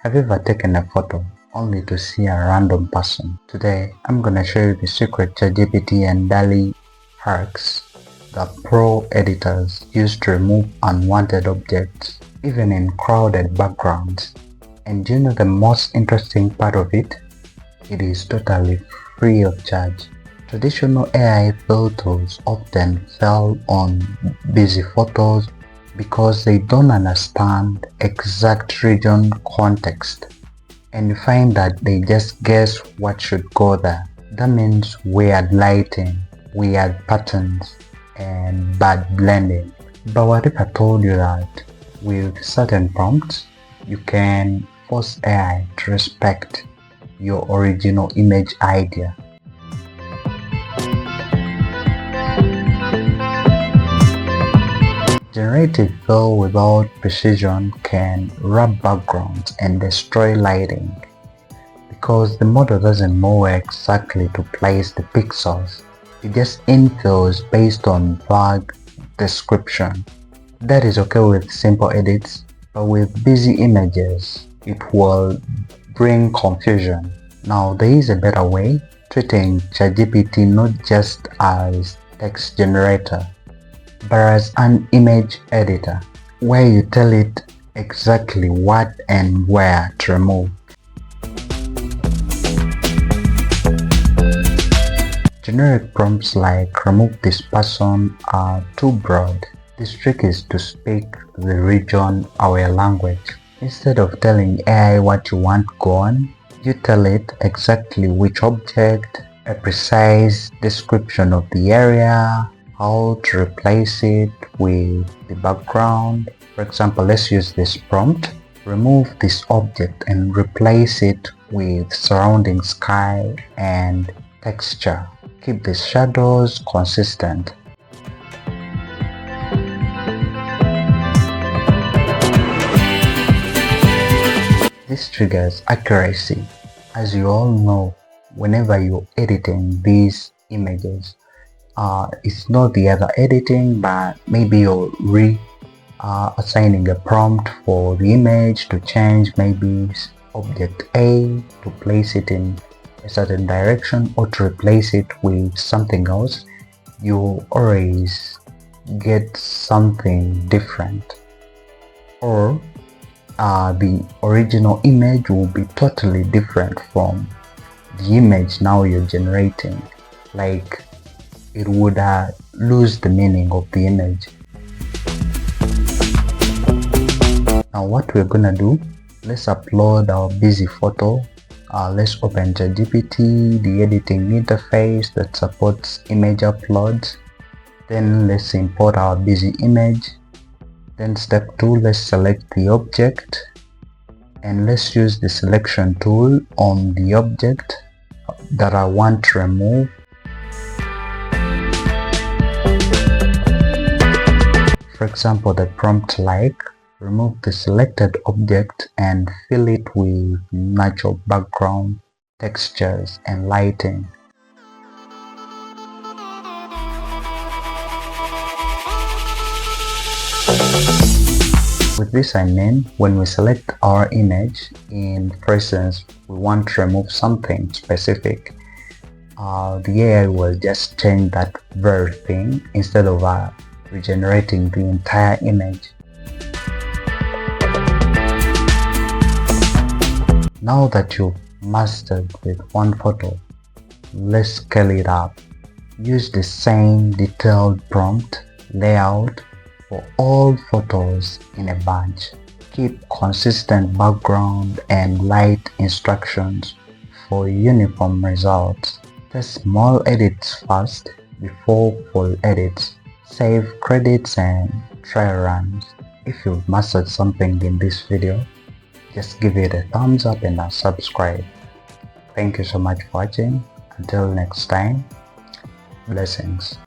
Have you ever taken a photo only to see a random person? Today, I'm gonna show you the secret ChatGPT and DALL-E hacks that pro editors use to remove unwanted objects, even in crowded backgrounds. And do you know the most interesting part of it? It is totally free of charge. Traditional AI filters often fail on busy photos because they don't understand exact region context, and you find that they just guess what should go there. That means weird lighting, weird patterns, and bad blending. But what if I told you that with certain prompts you can force AI to respect your original image idea? Generative fill without precision can wrap backgrounds and destroy lighting because the model doesn't know where exactly to place the pixels. It just infills based on vague description. That is okay with simple edits, but with busy images, it will bring confusion. Now, there is a better way, treating ChatGPT not just as text generator, but as an image editor, where you tell it exactly what and where to remove. Generic prompts like "remove this person" are too broad. This trick is to speak the region-aware language. Instead of telling AI what you want gone, you tell it exactly which object, a precise description of the area, how to replace it with the background. For example, let's use this prompt. Remove this object and replace it with surrounding sky and texture. Keep the shadows consistent. This triggers accuracy. As you all know, whenever you're editing these images, it's not the other editing, but maybe you're assigning a prompt for the image to change maybe object A, to place it in a certain direction, or to replace it with something else. You always get something different, or the original image will be totally different from the image now you're generating. Like, it would lose the meaning of the image. Now what we're gonna do, let's upload our busy photo. Let's open ChatGPT, the editing interface that supports image uploads. Then let's import our busy image. Then step 2, let's select the object, and let's use the selection tool on the object that I want to remove. For example, the prompt like, remove the selected object and fill it with natural background, textures, and lighting. With this I mean, when we select our image, for instance, we want to remove something specific, the AI will just change that very thing instead of regenerating the entire image. Now that you've mastered with one photo, let's scale it up. Use the same detailed prompt layout for all photos in a bunch. Keep consistent background and light instructions for uniform results. Test small edits first before full edits. Save credits and try runs. If you've mastered something in this video, just give it a thumbs up and subscribe. Thank you so much for watching. Until next time, blessings.